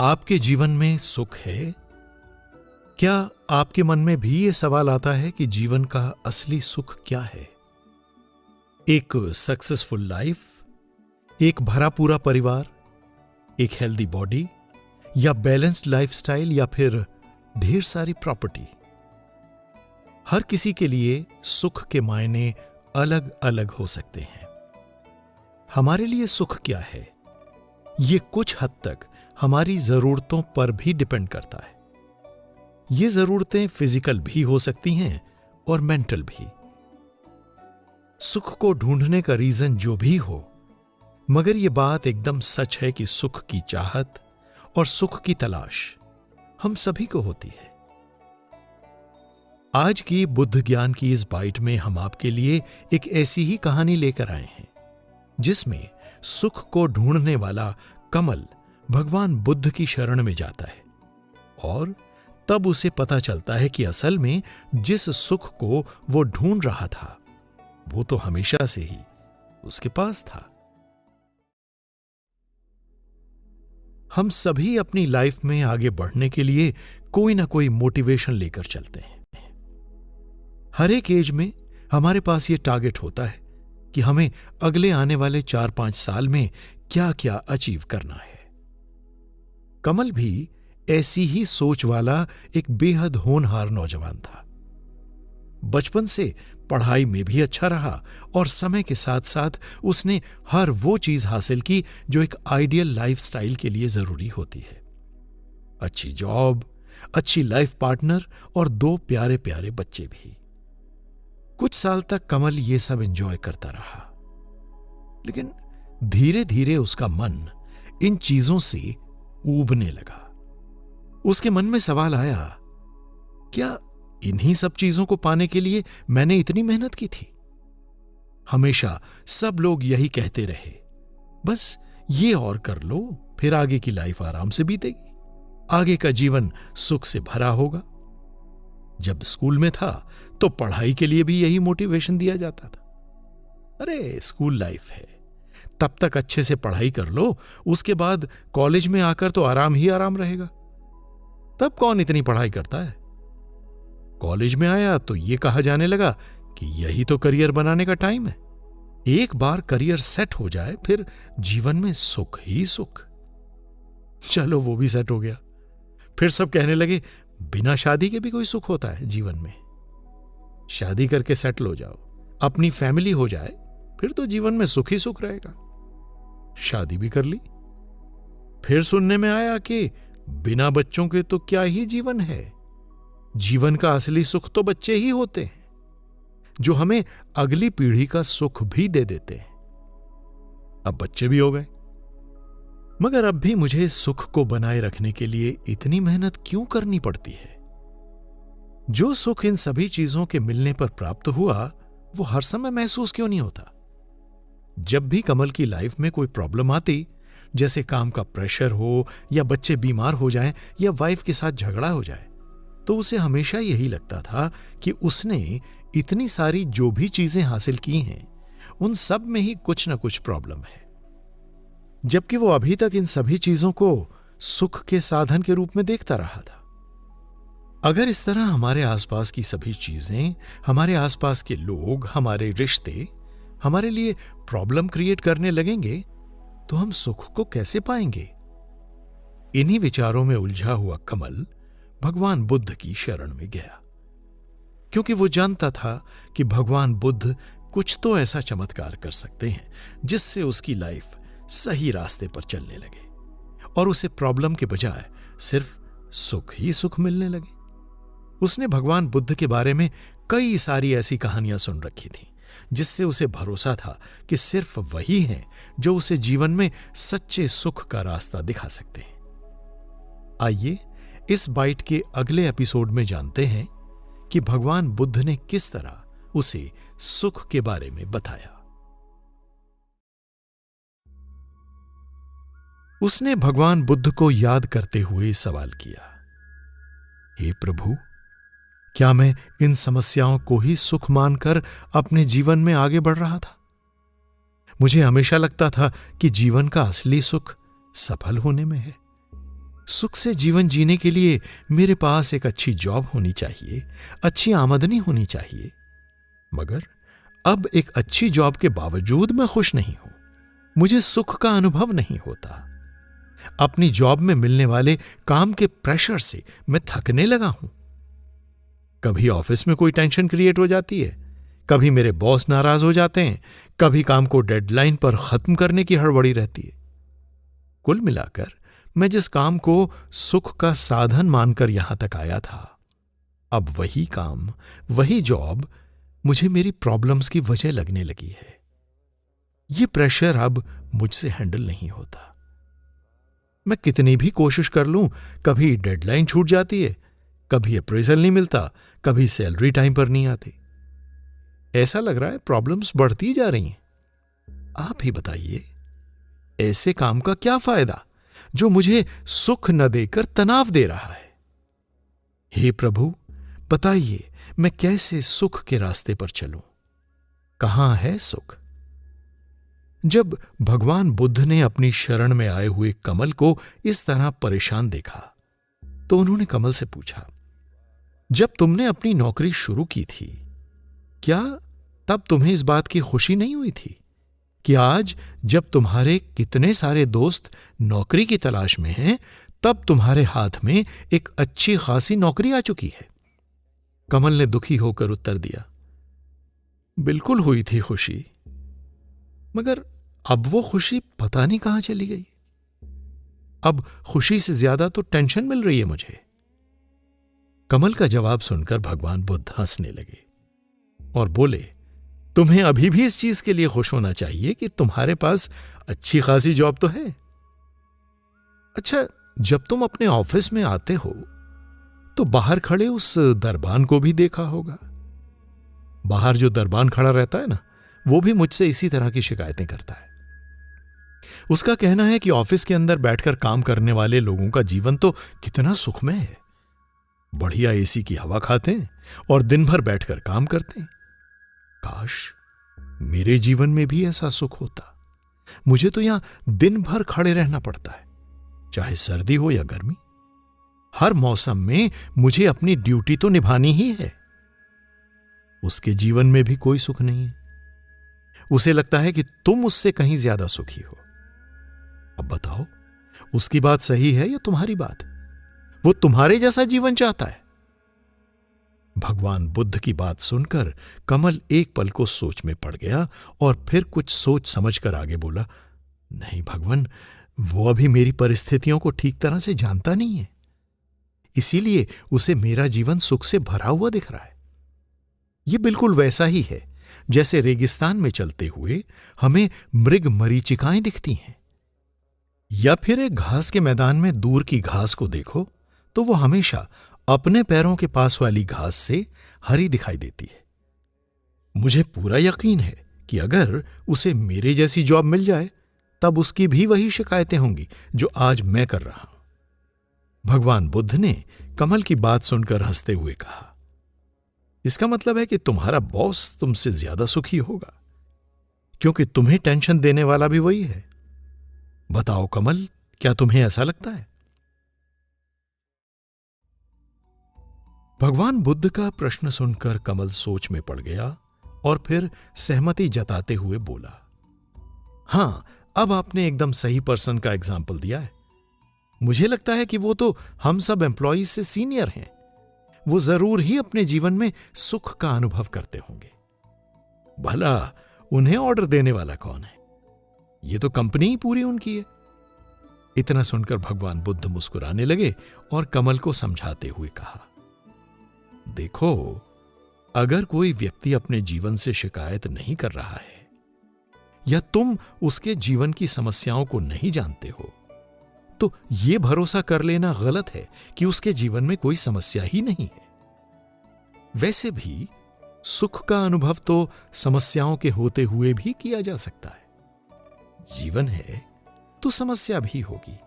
आपके जीवन में सुख है? क्या आपके मन में भी यह सवाल आता है कि जीवन का असली सुख क्या है? एक सक्सेसफुल लाइफ, एक भरा पूरा परिवार, एक हेल्दी बॉडी, या बैलेंस्ड लाइफस्टाइल, या फिर ढेर सारी प्रॉपर्टी? हर किसी के लिए सुख के मायने अलग अलग हो सकते हैं। हमारे लिए सुख क्या है, यह कुछ हद तक हमारी जरूरतों पर भी डिपेंड करता है। ये जरूरतें फिजिकल भी हो सकती हैं और मेंटल भी। सुख को ढूंढने का रीजन जो भी हो, मगर यह बात एकदम सच है कि सुख की चाहत और सुख की तलाश हम सभी को होती है। आज की बुद्ध ज्ञान की इस बाइट में हम आपके लिए एक ऐसी ही कहानी लेकर आए हैं जिसमें सुख को ढूंढने वाला कमल भगवान बुद्ध की शरण में जाता है और तब उसे पता चलता है कि असल में जिस सुख को वो ढूंढ रहा था वो तो हमेशा से ही उसके पास था। हम सभी अपनी लाइफ में आगे बढ़ने के लिए कोई ना कोई मोटिवेशन लेकर चलते हैं। हर एक एज में हमारे पास ये टारगेट होता है कि हमें अगले आने वाले 4-5 साल में क्या क्या अचीव करना है। कमल भी ऐसी ही सोच वाला एक बेहद होनहार नौजवान था। बचपन से पढ़ाई में भी अच्छा रहा और समय के साथ साथ उसने हर वो चीज हासिल की जो एक आइडियल लाइफस्टाइल के लिए जरूरी होती है। अच्छी जॉब, अच्छी लाइफ पार्टनर और 2 प्यारे प्यारे बच्चे भी। कुछ साल तक कमल ये सब एंजॉय करता रहा, लेकिन धीरे धीरे उसका मन इन चीजों से ऊबने लगा। उसके मन में सवाल आया, क्या इन्हीं सब चीजों को पाने के लिए मैंने इतनी मेहनत की थी? हमेशा सब लोग यही कहते रहे, बस ये और कर लो, फिर आगे की लाइफ आराम से बीतेगी, आगे का जीवन सुख से भरा होगा। जब स्कूल में था तो पढ़ाई के लिए भी यही मोटिवेशन दिया जाता था। अरे स्कूल लाइफ है, तब तक अच्छे से पढ़ाई कर लो, उसके बाद कॉलेज में आकर तो आराम ही आराम रहेगा। तब कौन इतनी पढ़ाई करता है? कॉलेज में आया तो यह कहा जाने लगा कि यही तो करियर बनाने का टाइम है। एक बार करियर सेट हो जाए फिर जीवन में सुख ही सुख। चलो वो भी सेट हो गया। फिर सब कहने लगे बिना शादी के भी कोई सुख होता है जीवन में। शादी करके सेटल हो जाओ, अपनी फैमिली हो जाए, फिर तो जीवन में सुख ही सुख रहेगा। शादी भी कर ली। फिर सुनने में आया कि बिना बच्चों के तो क्या ही जीवन है, जीवन का असली सुख तो बच्चे ही होते हैं जो हमें अगली पीढ़ी का सुख भी दे देते हैं। अब बच्चे भी हो गए, मगर अब भी मुझे सुख को बनाए रखने के लिए इतनी मेहनत क्यों करनी पड़ती है? जो सुख इन सभी चीजों के मिलने पर प्राप्त हुआ वो हर समय महसूस क्यों नहीं होता? जब भी कमल की लाइफ में कोई प्रॉब्लम आती, जैसे काम का प्रेशर हो या बच्चे बीमार हो जाएं या वाइफ के साथ झगड़ा हो जाए, तो उसे हमेशा यही लगता था कि उसने इतनी सारी जो भी चीजें हासिल की हैं उन सब में ही कुछ ना कुछ प्रॉब्लम है, जबकि वो अभी तक इन सभी चीजों को सुख के साधन के रूप में देखता रहा था। अगर इस तरह हमारे आसपास की सभी चीजें, हमारे आसपास के लोग, हमारे रिश्ते हमारे लिए प्रॉब्लम क्रिएट करने लगेंगे तो हम सुख को कैसे पाएंगे? इन्हीं विचारों में उलझा हुआ कमल भगवान बुद्ध की शरण में गया, क्योंकि वो जानता था कि भगवान बुद्ध कुछ तो ऐसा चमत्कार कर सकते हैं जिससे उसकी लाइफ सही रास्ते पर चलने लगे और उसे प्रॉब्लम के बजाय सिर्फ सुख ही सुख मिलने लगे। उसने भगवान बुद्ध के बारे में कई सारी ऐसी कहानियां सुन रखी थी जिससे उसे भरोसा था कि सिर्फ वही हैं जो उसे जीवन में सच्चे सुख का रास्ता दिखा सकते हैं। आइए इस बाइट के अगले एपिसोड में जानते हैं कि भगवान बुद्ध ने किस तरह उसे सुख के बारे में बताया। उसने भगवान बुद्ध को याद करते हुए सवाल किया, हे प्रभु, क्या मैं इन समस्याओं को ही सुख मानकर अपने जीवन में आगे बढ़ रहा था? मुझे हमेशा लगता था कि जीवन का असली सुख सफल होने में है, सुख से जीवन जीने के लिए मेरे पास एक अच्छी जॉब होनी चाहिए, अच्छी आमदनी होनी चाहिए। मगर अब एक अच्छी जॉब के बावजूद मैं खुश नहीं हूं। मुझे सुख का अनुभव नहीं होता। अपनी जॉब में मिलने वाले काम के प्रेशर से मैं थकने लगा हूं। कभी ऑफिस में कोई टेंशन क्रिएट हो जाती है, कभी मेरे बॉस नाराज हो जाते हैं, कभी काम को डेडलाइन पर खत्म करने की हड़बड़ी रहती है। कुल मिलाकर मैं जिस काम को सुख का साधन मानकर यहां तक आया था, अब वही काम, वही जॉब मुझे मेरी प्रॉब्लम्स की वजह लगने लगी है। ये प्रेशर अब मुझसे हैंडल नहीं होता। मैं कितनी भी कोशिश कर लूं, कभी डेडलाइन छूट जाती है, कभी अप्रेजल नहीं मिलता, कभी सैलरी टाइम पर नहीं आती। ऐसा लग रहा है प्रॉब्लम्स बढ़ती जा रही हैं। आप ही बताइए, ऐसे काम का क्या फायदा जो मुझे सुख न देकर तनाव दे रहा है? हे प्रभु, बताइए मैं कैसे सुख के रास्ते पर चलूं? कहां है सुख? जब भगवान बुद्ध ने अपनी शरण में आए हुए कमल को इस तरह परेशान देखा, तो उन्होंने कमल से पूछा, जब तुमने अपनी नौकरी शुरू की थी, क्या तब तुम्हें इस बात की खुशी नहीं हुई थी कि आज जब तुम्हारे कितने सारे दोस्त नौकरी की तलाश में हैं, तब तुम्हारे हाथ में एक अच्छी खासी नौकरी आ चुकी है? कमल ने दुखी होकर उत्तर दिया, बिल्कुल हुई थी खुशी, मगर अब वो खुशी पता नहीं कहां चली गई। अब खुशी से ज्यादा तो टेंशन मिल रही है मुझे। कमल का जवाब सुनकर भगवान बुद्ध हंसने लगे और बोले, तुम्हें अभी भी इस चीज के लिए खुश होना चाहिए कि तुम्हारे पास अच्छी खासी जॉब तो है। अच्छा, जब तुम अपने ऑफिस में आते हो तो बाहर खड़े उस दरबान को भी देखा होगा। बाहर जो दरबान खड़ा रहता है ना, वो भी मुझसे इसी तरह की शिकायतें करता है। उसका कहना है कि ऑफिस के अंदर बैठकर काम करने वाले लोगों का जीवन तो कितना सुखमय है। बढ़िया एसी की हवा खाते हैं और दिन भर बैठकर काम करते हैं। काश मेरे जीवन में भी ऐसा सुख होता। मुझे तो यहां दिन भर खड़े रहना पड़ता है, चाहे सर्दी हो या गर्मी। हर मौसम में मुझे अपनी ड्यूटी तो निभानी ही है। उसके जीवन में भी कोई सुख नहीं है। उसे लगता है कि तुम उससे कहीं ज्यादा सुखी हो। अब बताओ, उसकी बात सही है या तुम्हारी बात? वो तुम्हारे जैसा जीवन चाहता है। भगवान बुद्ध की बात सुनकर कमल एक पल को सोच में पड़ गया और फिर कुछ सोच समझकर आगे बोला, नहीं भगवान, वो अभी मेरी परिस्थितियों को ठीक तरह से जानता नहीं है, इसीलिए उसे मेरा जीवन सुख से भरा हुआ दिख रहा है। यह बिल्कुल वैसा ही है जैसे रेगिस्तान में चलते हुए हमें मृग मरीचिकाएं दिखती हैं, या फिर एक घास के मैदान में दूर की घास को देखो तो वो हमेशा अपने पैरों के पास वाली घास से हरी दिखाई देती है। मुझे पूरा यकीन है कि अगर उसे मेरे जैसी जॉब मिल जाए तब उसकी भी वही शिकायतें होंगी जो आज मैं कर रहा हूं। भगवान बुद्ध ने कमल की बात सुनकर हंसते हुए कहा, इसका मतलब है कि तुम्हारा बॉस तुमसे ज्यादा सुखी होगा, क्योंकि तुम्हें टेंशन देने वाला भी वही है। बताओ कमल, क्या तुम्हें ऐसा लगता है? भगवान बुद्ध का प्रश्न सुनकर कमल सोच में पड़ गया और फिर सहमति जताते हुए बोला, हां, अब आपने एकदम सही पर्सन का एग्जाम्पल दिया है। मुझे लगता है कि वो तो हम सब एम्प्लॉयज से सीनियर हैं। वो जरूर ही अपने जीवन में सुख का अनुभव करते होंगे। भला उन्हें ऑर्डर देने वाला कौन है? ये तो कंपनी ही पूरी उनकी है। इतना सुनकर भगवान बुद्ध मुस्कुराने लगे और कमल को समझाते हुए कहा, देखो, अगर कोई व्यक्ति अपने जीवन से शिकायत नहीं कर रहा है या तुम उसके जीवन की समस्याओं को नहीं जानते हो, तो यह भरोसा कर लेना गलत है कि उसके जीवन में कोई समस्या ही नहीं है। वैसे भी सुख का अनुभव तो समस्याओं के होते हुए भी किया जा सकता है। जीवन है तो समस्या भी होगी,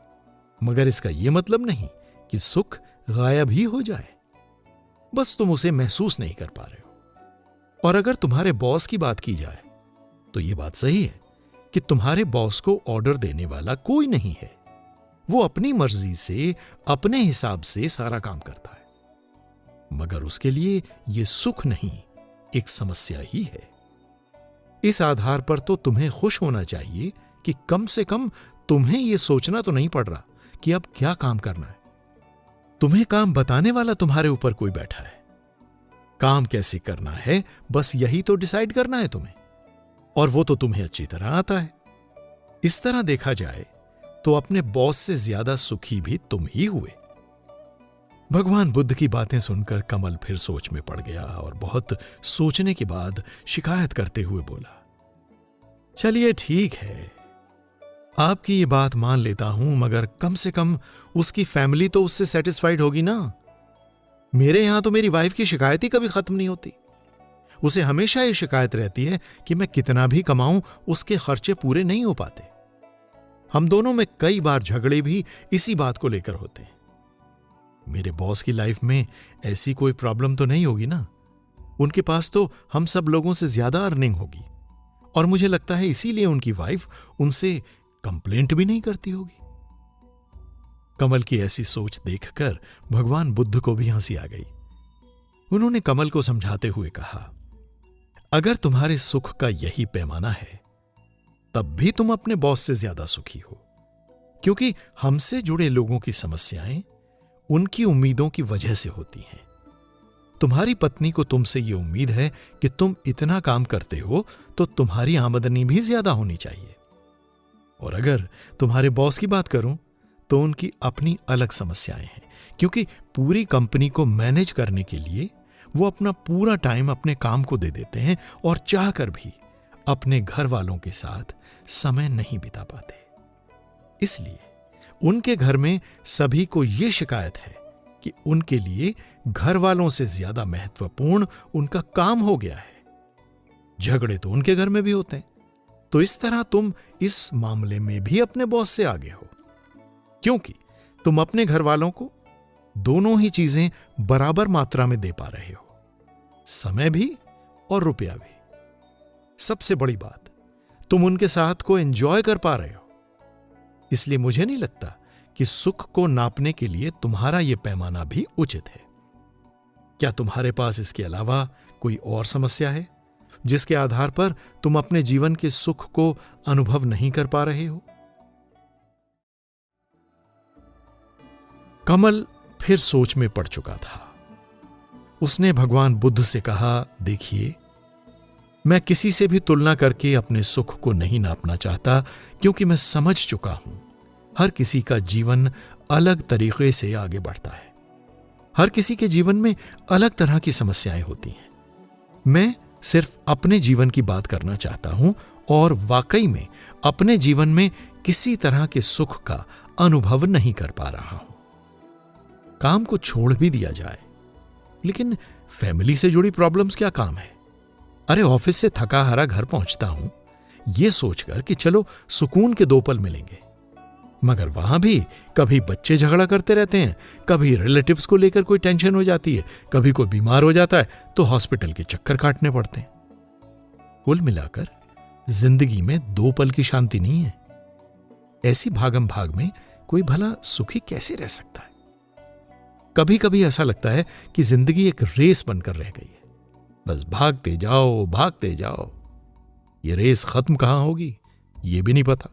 मगर इसका यह मतलब नहीं कि सुख गायब ही हो जाए। बस तुम उसे महसूस नहीं कर पा रहे हो। और अगर तुम्हारे बॉस की बात की जाए तो यह बात सही है कि तुम्हारे बॉस को ऑर्डर देने वाला कोई नहीं है, वो अपनी मर्जी से, अपने हिसाब से सारा काम करता है, मगर उसके लिए ये सुख नहीं, एक समस्या ही है। इस आधार पर तो तुम्हें खुश होना चाहिए कि कम से कम तुम्हें यह सोचना तो नहीं पड़ रहा कि अब क्या काम करना है। तुम्हें काम बताने वाला तुम्हारे ऊपर कोई बैठा है। काम कैसे करना है बस यही तो डिसाइड करना है तुम्हें, और वो तो तुम्हें अच्छी तरह आता है। इस तरह देखा जाए तो अपने बॉस से ज्यादा सुखी भी तुम ही हुए। भगवान बुद्ध की बातें सुनकर कमल फिर सोच में पड़ गया और बहुत सोचने के बाद शिकायत करते हुए बोला, चलिए ठीक है, आपकी ये बात मान लेता हूं, मगर कम से कम उसकी फैमिली तो उससे सेटिस्फाइड होगी ना। मेरे यहां तो मेरी वाइफ की शिकायत ही कभी खत्म नहीं होती। उसे हमेशा ये शिकायत रहती है कि मैं कितना भी कमाऊं उसके खर्चे पूरे नहीं हो पाते। हम दोनों में कई बार झगड़े भी इसी बात को लेकर होते हैं। मेरे बॉस की लाइफ में ऐसी कोई प्रॉब्लम तो नहीं होगी ना। उनके पास तो हम सब लोगों से ज्यादा अर्निंग होगी, और मुझे लगता है इसीलिए उनकी वाइफ उनसे कंप्लेंट भी नहीं करती होगी। कमल की ऐसी सोच देखकर भगवान बुद्ध को भी हंसी आ गई। उन्होंने कमल को समझाते हुए कहा, अगर तुम्हारे सुख का यही पैमाना है तब भी तुम अपने बॉस से ज्यादा सुखी हो, क्योंकि हमसे जुड़े लोगों की समस्याएं उनकी उम्मीदों की वजह से होती हैं। तुम्हारी पत्नी को तुमसे यह उम्मीद है कि तुम इतना काम करते हो तो तुम्हारी आमदनी भी ज्यादा होनी चाहिए। और अगर तुम्हारे बॉस की बात करूं तो उनकी अपनी अलग समस्याएं हैं, क्योंकि पूरी कंपनी को मैनेज करने के लिए वो अपना पूरा टाइम अपने काम को दे देते हैं और चाहकर भी अपने घर वालों के साथ समय नहीं बिता पाते। इसलिए उनके घर में सभी को यह शिकायत है कि उनके लिए घर वालों से ज्यादा महत्वपूर्ण उनका काम हो गया है। झगड़े तो उनके घर में भी होते हैं। तो इस तरह तुम इस मामले में भी अपने बॉस से आगे हो, क्योंकि तुम अपने घर वालों को दोनों ही चीजें बराबर मात्रा में दे पा रहे हो, समय भी और रुपया भी। सबसे बड़ी बात, तुम उनके साथ को एंजॉय कर पा रहे हो। इसलिए मुझे नहीं लगता कि सुख को नापने के लिए तुम्हारा यह पैमाना भी उचित है। क्या तुम्हारे पास इसके अलावा कोई और समस्या है जिसके आधार पर तुम अपने जीवन के सुख को अनुभव नहीं कर पा रहे हो? कमल फिर सोच में पड़ चुका था। उसने भगवान बुद्ध से कहा, देखिए, मैं किसी से भी तुलना करके अपने सुख को नहीं नापना चाहता, क्योंकि मैं समझ चुका हूं हर किसी का जीवन अलग तरीके से आगे बढ़ता है। हर किसी के जीवन में अलग तरह की समस्याएं होती हैं। मैं सिर्फ अपने जीवन की बात करना चाहता हूं और वाकई में अपने जीवन में किसी तरह के सुख का अनुभव नहीं कर पा रहा हूं। काम को छोड़ भी दिया जाए, लेकिन फैमिली से जुड़ी प्रॉब्लम्स क्या काम है? अरे ऑफिस से थका हारा घर पहुंचता हूं यह सोचकर कि चलो सुकून के 2 पल मिलेंगे, मगर वहां भी कभी बच्चे झगड़ा करते रहते हैं, कभी रिलेटिव्स को लेकर कोई टेंशन हो जाती है, कभी कोई बीमार हो जाता है तो हॉस्पिटल के चक्कर काटने पड़ते हैं। कुल मिलाकर जिंदगी में 2 पल की शांति नहीं है। ऐसी भागम भाग में कोई भला सुखी कैसे रह सकता है? कभी कभी ऐसा लगता है कि जिंदगी एक रेस बनकर रह गई है। बस भागते जाओ। ये रेस खत्म कहां होगी ये भी नहीं पता।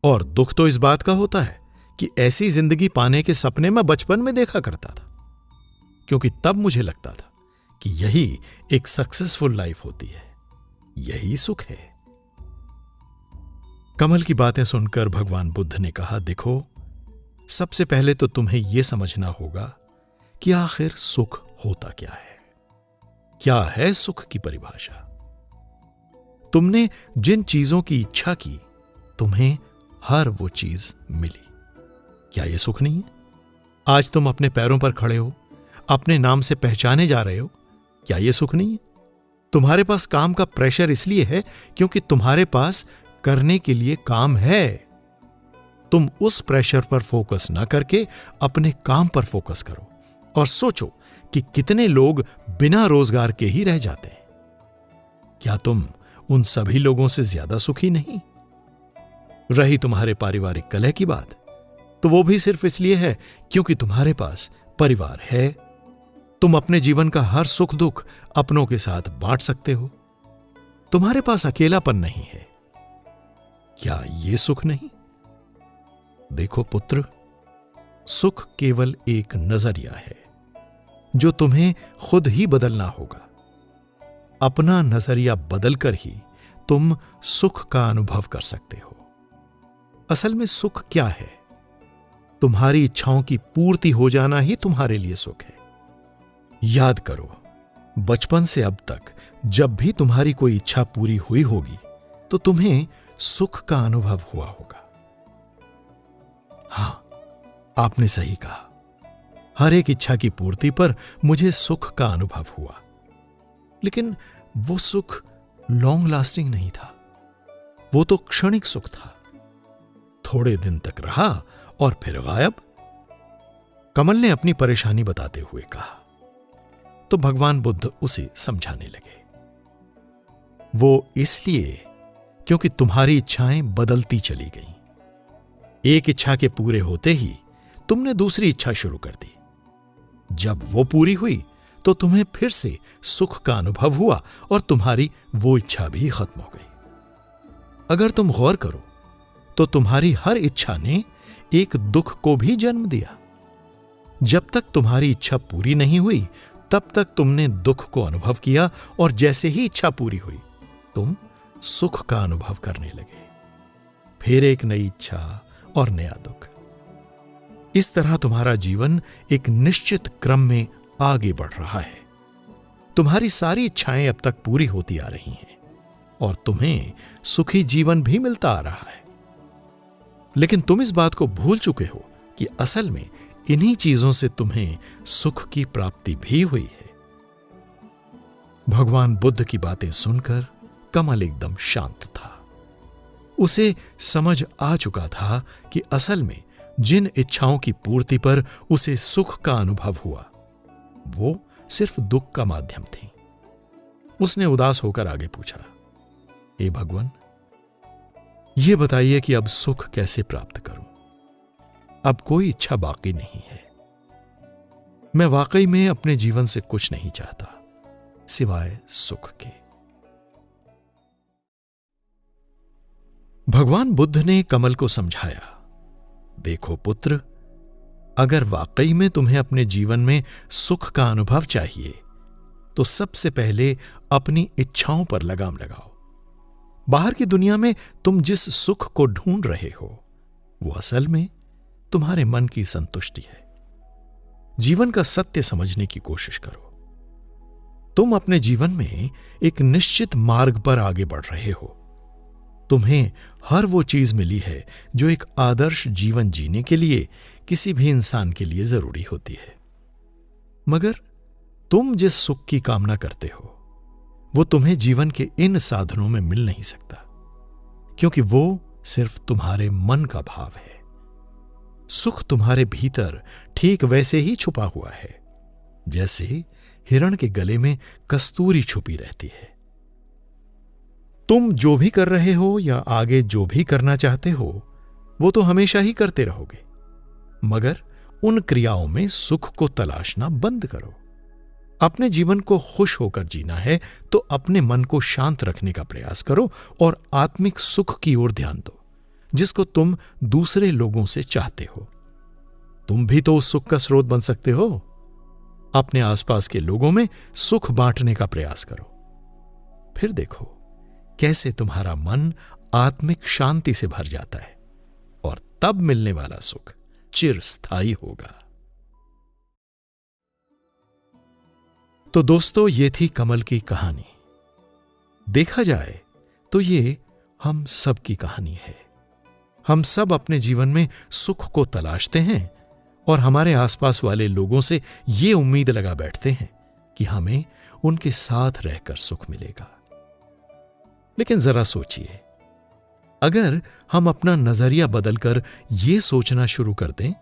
और दुख तो इस बात का होता है कि ऐसी जिंदगी पाने के सपने मैं बचपन में देखा करता था, क्योंकि तब मुझे लगता था कि यही एक सक्सेसफुल लाइफ होती है, यही सुख है। कमल की बातें सुनकर भगवान बुद्ध ने कहा, देखो, सबसे पहले तो तुम्हें यह समझना होगा कि आखिर सुख होता क्या है सुख की परिभाषा। तुमने जिन चीजों की इच्छा की, तुम्हें हर वो चीज मिली। क्या यह सुख नहीं है? आज तुम अपने पैरों पर खड़े हो, अपने नाम से पहचाने जा रहे हो, क्या यह सुख नहीं है? तुम्हारे पास काम का प्रेशर इसलिए है क्योंकि तुम्हारे पास करने के लिए काम है। तुम उस प्रेशर पर फोकस ना करके अपने काम पर फोकस करो और सोचो कि कितने लोग बिना रोजगार के ही रह जाते हैं। क्या तुम उन सभी लोगों से ज्यादा सुखी नहीं? रही तुम्हारे पारिवारिक कलह की बात, तो वो भी सिर्फ इसलिए है क्योंकि तुम्हारे पास परिवार है। तुम अपने जीवन का हर सुख दुख अपनों के साथ बांट सकते हो। तुम्हारे पास अकेलापन नहीं है। क्या ये सुख नहीं? देखो पुत्र, सुख केवल एक नजरिया है जो तुम्हें खुद ही बदलना होगा। अपना नजरिया बदलकर ही तुम सुख का अनुभव कर सकते हो। असल में सुख क्या है? तुम्हारी इच्छाओं की पूर्ति हो जाना ही तुम्हारे लिए सुख है। याद करो, बचपन से अब तक जब भी तुम्हारी कोई इच्छा पूरी हुई होगी तो तुम्हें सुख का अनुभव हुआ होगा। हां, आपने सही कहा। हर एक इच्छा की पूर्ति पर मुझे सुख का अनुभव हुआ, लेकिन वो सुख लॉन्ग लास्टिंग नहीं था। वो तो क्षणिक सुख था, थोड़े दिन तक रहा और फिर गायब। कमल ने अपनी परेशानी बताते हुए कहा तो भगवान बुद्ध उसे समझाने लगे। वो इसलिए क्योंकि तुम्हारी इच्छाएं बदलती चली गईं। एक इच्छा के पूरे होते ही तुमने दूसरी इच्छा शुरू कर दी। जब वो पूरी हुई तो तुम्हें फिर से सुख का अनुभव हुआ और तुम्हारी वो इच्छा भी खत्म हो गई। अगर तुम गौर करो तो तुम्हारी हर इच्छा ने एक दुख को भी जन्म दिया। जब तक तुम्हारी इच्छा पूरी नहीं हुई तब तक तुमने दुख को अनुभव किया, और जैसे ही इच्छा पूरी हुई तुम सुख का अनुभव करने लगे। फिर एक नई इच्छा और नया दुख। इस तरह तुम्हारा जीवन एक निश्चित क्रम में आगे बढ़ रहा है। तुम्हारी सारी इच्छाएं अब तक पूरी होती आ रही हैं और तुम्हें सुखी जीवन भी मिलता आ रहा है। लेकिन तुम इस बात को भूल चुके हो कि असल में इन्हीं चीजों से तुम्हें सुख की प्राप्ति भी हुई है। भगवान बुद्ध की बातें सुनकर कमल एकदम शांत था। उसे समझ आ चुका था कि असल में जिन इच्छाओं की पूर्ति पर उसे सुख का अनुभव हुआ वो सिर्फ दुख का माध्यम थी। उसने उदास होकर आगे पूछा, हे भगवान, यह बताइए कि अब सुख कैसे प्राप्त करूं? अब कोई इच्छा बाकी नहीं है। मैं वाकई में अपने जीवन से कुछ नहीं चाहता सिवाय सुख के। भगवान बुद्ध ने कमल को समझाया, देखो पुत्र, अगर वाकई में तुम्हें अपने जीवन में सुख का अनुभव चाहिए तो सबसे पहले अपनी इच्छाओं पर लगाम लगाओ। बाहर की दुनिया में तुम जिस सुख को ढूंढ रहे हो वो असल में तुम्हारे मन की संतुष्टि है। जीवन का सत्य समझने की कोशिश करो। तुम अपने जीवन में एक निश्चित मार्ग पर आगे बढ़ रहे हो। तुम्हें हर वो चीज मिली है जो एक आदर्श जीवन जीने के लिए किसी भी इंसान के लिए जरूरी होती है। मगर तुम जिस सुख की कामना करते हो वो तुम्हें जीवन के इन साधनों में मिल नहीं सकता, क्योंकि वो सिर्फ तुम्हारे मन का भाव है। सुख तुम्हारे भीतर ठीक वैसे ही छुपा हुआ है जैसे हिरण के गले में कस्तूरी छुपी रहती है। तुम जो भी कर रहे हो या आगे जो भी करना चाहते हो वो तो हमेशा ही करते रहोगे, मगर उन क्रियाओं में सुख को तलाशना बंद करो। अपने जीवन को खुश होकर जीना है तो अपने मन को शांत रखने का प्रयास करो और आत्मिक सुख की ओर ध्यान दो जिसको तुम दूसरे लोगों से चाहते हो। तुम भी तो उस सुख का स्रोत बन सकते हो। अपने आसपास के लोगों में सुख बांटने का प्रयास करो, फिर देखो कैसे तुम्हारा मन आत्मिक शांति से भर जाता है और तब मिलने वाला सुख चिरस्थायी होगा। तो दोस्तों, ये थी कमल की कहानी। देखा जाए तो ये हम सब की कहानी है। हम सब अपने जीवन में सुख को तलाशते हैं और हमारे आसपास वाले लोगों से ये उम्मीद लगा बैठते हैं कि हमें उनके साथ रहकर सुख मिलेगा। लेकिन जरा सोचिए, अगर हम अपना नजरिया बदलकर यह सोचना शुरू कर दें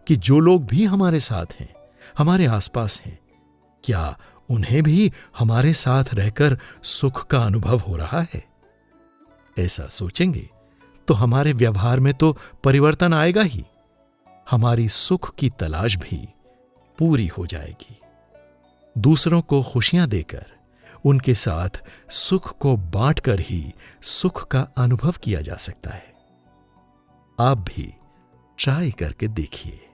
कि जो लोग भी हमारे साथ हैं, हमारे आसपास हैं, क्या उन्हें भी हमारे साथ रहकर सुख का अनुभव हो रहा है? ऐसा सोचेंगे तो हमारे व्यवहार में तो परिवर्तन आएगा ही, हमारी सुख की तलाश भी पूरी हो जाएगी। दूसरों को खुशियां देकर, उनके साथ सुख को बांटकर ही सुख का अनुभव किया जा सकता है। आप भी ट्राई करके देखिए।